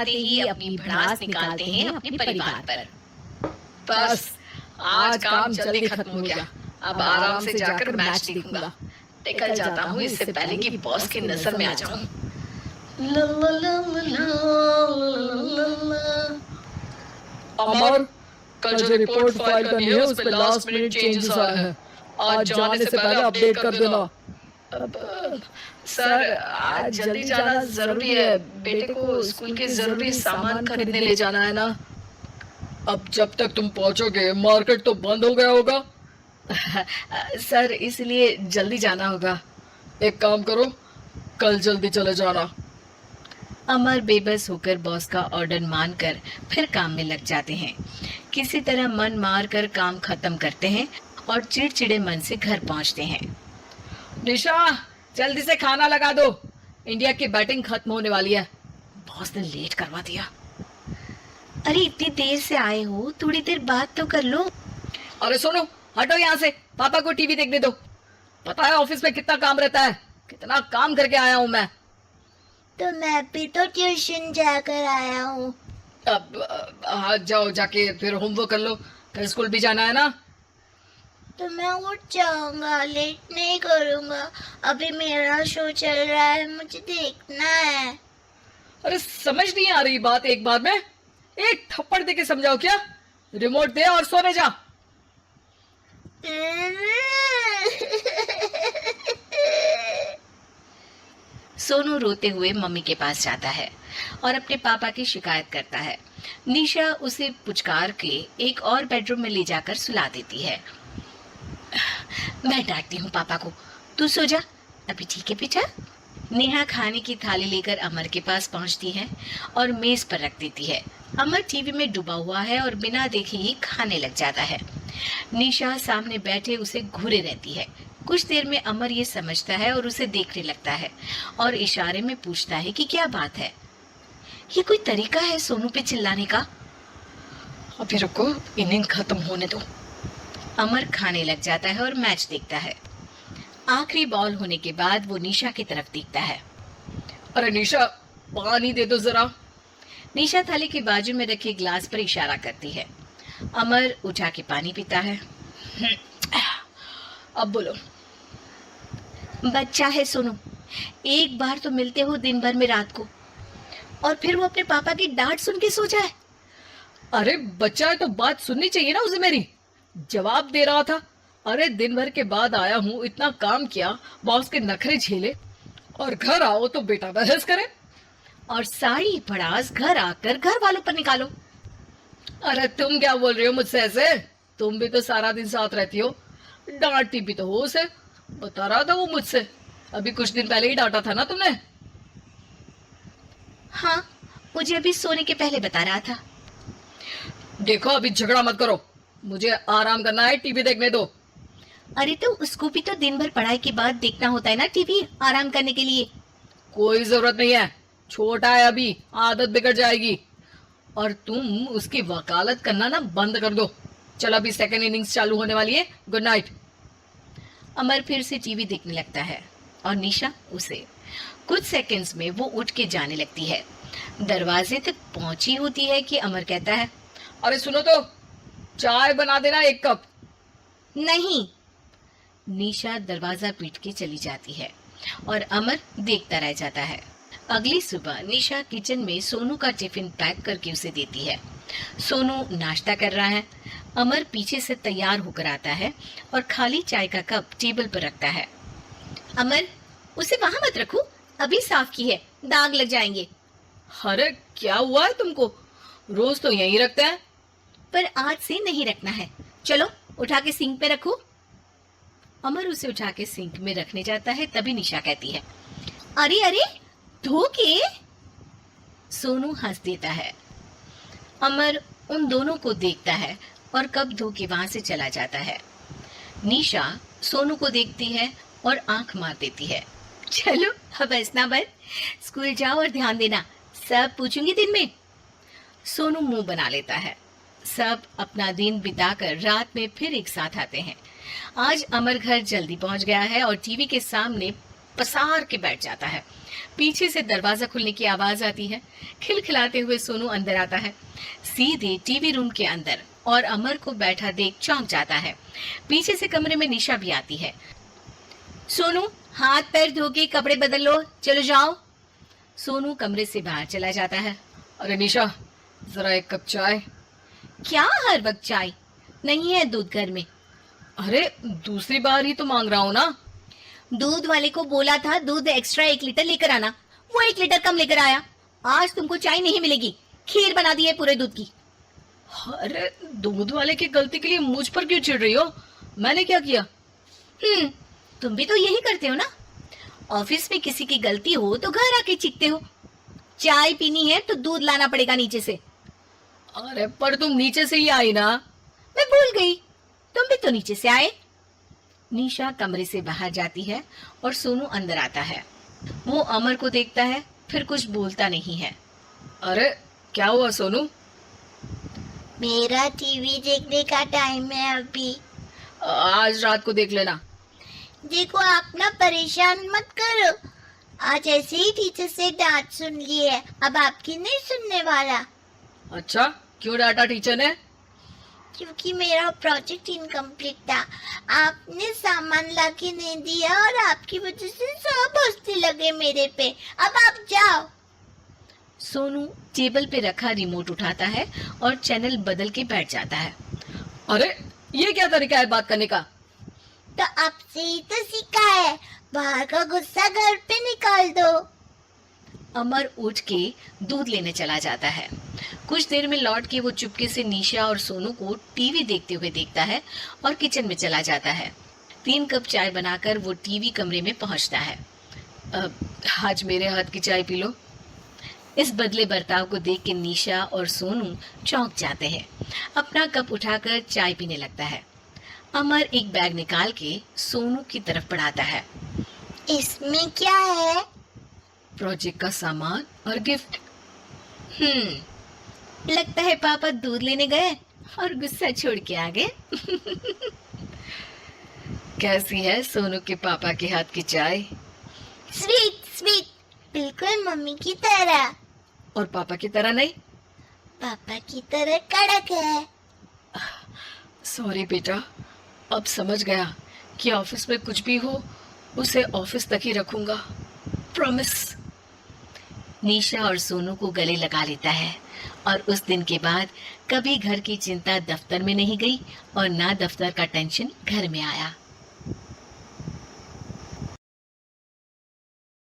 आते ही अपनी भड़ास निकालते हैं अपने परिवार पर। बस आज काम जल्दी खत्म हो गया, अब आराम से जाकर मैच देखूंगा। निकल जाता हूँ इससे पहले कि बॉस की नजर में आ जाऊं। ला ला ला ला ला ला। अमर, कल जो रिपोर्ट फाइल करनी है उस पे लास्ट मिनट चेंजेस आए हैं। आज जाने से पहले अपडेट कर देना। सर आज जल्दी जाना जरूरी है, बेटे को स्कूल के जरूरी सामान खरीदने ले जाना है ना। अब जब तक तुम पहुंचोगे मार्केट तो बंद हो गया होगा। सर इसलिए जल्दी जाना होगा। एक काम करो, कल जल्दी चले जाना। अमर बेबस होकर बॉस का ऑर्डर मानकर फिर काम में लग जाते हैं। किसी तरह मन मार कर काम खत्म करते हैं और चिड़चिड़े मन से घर पहुंचते हैं। निशा, जल्दी से खाना लगा दो, इंडिया की बैटिंग खत्म होने वाली है। बॉस ने लेट करवा दिया। अरे इतनी देर से आए हो, थोड़ी देर बात तो कर लो। अरे सुनो, हटो यहाँ से, पापा को टीवी देखने दो। पता है ऑफिस में कितना काम रहता है, कितना काम करके आया हूँ मैं। तो मैं भी तो ट्यूशन जाकर आया हूँ। अब जाओ, जाके फिर होमवर्क कर लो, कल स्कूल भी जाना है ना। तो मैं उठ जाऊंगा, लेट नहीं करूंगा। अभी मेरा शो चल रहा है, मुझे देखना है। अरे समझ नहीं आ रही बात, एक बार में एक थप्पड़ दे के समझाओ क्या। रिमोट दे और सोने जा। सोनू रोते हुए मम्मी के पास जाता है और अपने पापा की शिकायत करता है। निशा उसे पुचकार के एक और बेडरूम में ले जाकर सुला देती है। मैं डांटती हूँ पापा को, तू सो जा। अभी ठीक है बेटा। नेहा खाने की थाली लेकर अमर के पास पहुंचती है और मेज पर रख देती है। अमर टीवी में डूबा हुआ है और बिना देखे ही खाने लग जाता है। निशा सामने बैठे उसे घूरे रहती है। कुछ देर में अमर ये समझता है और उसे देखने लगता है और इशारे में पूछता है कि क्या बात है। ये कोई तरीका है सोनू पे चिल्लाने का? अभी रुको, इनिंग खत्म होने दो। अमर खाने लग जाता है और मैच देखता है। आखिरी बॉल होने के बाद वो निशा की तरफ देखता है। अरे निशा, पानी दे दो जरा। निशा थाली के बाजू में रखे ग्लास पर इशारा करती है। अमर उठा के पानी पीता है। अब बोलो। बच्चा है सोनू, एक बार तो मिलते हो दिन भर में रात को, और फिर वो अपने पापा की डांट सुन के सो जाए। अरे बच्चा है तो बात सुननी चाहिए ना उसे मेरी। जवाब दे रहा था। अरे दिन भर के बाद आया हूँ, इतना काम किया, बॉस के नखरे झेले, और घर आओ तो बेटा बहस करे और सारी भड़ास घर आकर घर वालों पर निकालो। अरे तुम क्या बोल रही हो मुझसे ऐसे? तुम भी तो सारा दिन साथ रहती हो, डांटती भी तो हो उसे। बता रहा था वो मुझसे, अभी कुछ दिन पहले ही डांटा था ना तुमने। हाँ, मुझे अभी सोने के पहले बता रहा था। देखो अभी झगड़ा मत करो, मुझे आराम करना है, टीवी देखने दो। अरे तो उसको भी तो दिन भर पढ़ाई के बाद देखना होता है ना टीवी, आराम करने के लिए। कोई जरूरत नहीं है, छोटा है अभी, आदत बिगड़ जाएगी। और तुम उसकी वकालत करना ना बंद कर दो। चलो अभी सेकंड इनिंग्स चालू होने वाली है, गुड नाइट। अमर फिर से टीवी देखने लगता है और निशा उसे। कुछ सेकंड्स में वो उठ के जाने लगती है। दरवाजे तक पहुंची होती है कि अमर कहता है, अरे सुनो तो, चाय बना देना 1 कप। नहीं। निशा दरवाजा पीट के चली जाती है और अमर देखता रह जाता है। अगली सुबह निशा किचन में सोनू का टिफिन पैक करके उसे देती है। सोनू नाश्ता कर रहा है। अमर पीछे से तैयार होकर आता है और खाली चाय का कप टेबल पर रखता है। अमर, उसे वहां मत रखो, अभी साफ की है, दाग लग जाएंगे। अरे क्या हुआ है तुमको? रोज तो यहीं रखते हैं। पर आज से नहीं रखना है, चलो उठा के सिंक पे रखो। अमर उसे उठा के सिंक में रखने जाता है, तभी निशा कहती है, अरे अरे धो के। सोनू हंस देता है। अमर उन दोनों को देखता है और कब धो के वहां से चला जाता है। निशा सोनू को देखती है और आंख मार देती है। चलो अब हंसना बंद, स्कूल जाओ और ध्यान देना, सब पूछूंगी दिन में। सोनू मुंह बना लेता है। सब अपना दिन बिताकर रात में फिर एक साथ आते हैं। आज अमर घर जल्दी पहुंच गया है और टीवी के सामने पसार के बैठ जाता है। पीछे से दरवाजा खुलने की आवाज आती है। खिलखिलाते हुए सोनू अंदर आता है, सीधे टीवी रूम के अंदर, और अमर को बैठा देख चौंक जाता है। पीछे से कमरे में निशा भी आती है। सोनू, हाथ पैर धो के कपड़े बदल लो, चलो जाओ। सोनू कमरे से बाहर चला जाता है। अरे निशा, जरा एक कप चाय। क्या हर वक्त चाय? नहीं है दूध घर में। अरे दूसरी बार ही तो मांग रहा हूँ ना। दूध वाले को बोला था दूध एक्स्ट्रा 1 लीटर लेकर आना, वो 1 लीटर कम लेकर आया। आज तुमको चाय नहीं मिलेगी, खीर बना दी है पूरे दूध की। अरे दूध वाले की गलती के लिए मुझ पर क्यों चिढ़ रही हो? मैंने क्या किया? तुम भी तो यही करते हो ना। ऑफिस में किसी की गलती हो तो घर आके चीखते हो। चाय पीनी है तो दूध लाना पड़ेगा नीचे से। अरे पर तुम नीचे से ही आई ना। मैं भूल गई, तुम भी तो नीचे से आए। निशा कमरे से बाहर जाती है और सोनू अंदर आता है। वो अमर को देखता है, फिर कुछ बोलता नहीं है। अरे क्या हुआ सोनू? मेरा टीवी देखने का टाइम है अभी। आज रात को देख लेना। देखो, आप ना परेशान मत करो। आज ऐसे ही टीचर से डांट सुन ली है, अब आपकी नहीं सुनने वाला। अच्छा, क्यों डांटा टीचर ने? क्योंकि मेरा प्रोजेक्ट इनकम्प्लीट था। आपने सामान लाके नहीं दिया और आपकी वजह से सब हंसने लगे मेरे पे। अब आप जाओ। सोनू टेबल पे रखा रिमोट उठाता है और चैनल बदल के बैठ जाता है। अरे ये क्या तरीका है बात करने का? तो आपसे ही तो सीखा है, बाहर का गुस्सा घर पे निकाल दो। अमर उठ के दूध लेने चला जाता है। कुछ देर में लौट के वो चुपके से निशा और सोनू को टीवी देखते हुए देखता है और किचन में चला जाता है। 3 कप चाय बनाकर वो टीवी कमरे में पहुंचता है। आज मेरे हाथ की चाय पी लो। इस बदले बर्ताव को देख के निशा और सोनू चौंक जाते हैं। अपना कप उठाकर चाय पीने लगता है। अमर एक बैग निकाल के सोनू की तरफ बढ़ाता है। इसमें क्या है? प्रोजेक्ट का सामान और गिफ्ट। लगता है पापा दूध लेने गए और गुस्सा छोड़ के आ गए। कैसी है सोनू के पापा के हाथ की चाय? स्वीट स्वीट, बिल्कुल मम्मी की तरह। और पापा की तरह नहीं? पापा की तरह कड़क है। सॉरी बेटा, अब समझ गया कि ऑफिस में कुछ भी हो उसे ऑफिस तक ही रखूंगा। प्रॉमिस। निशा और सोनू को गले लगा लेता है और उस दिन के बाद कभी घर की चिंता दफ्तर में नहीं गई और ना दफ्तर का टेंशन घर में आया।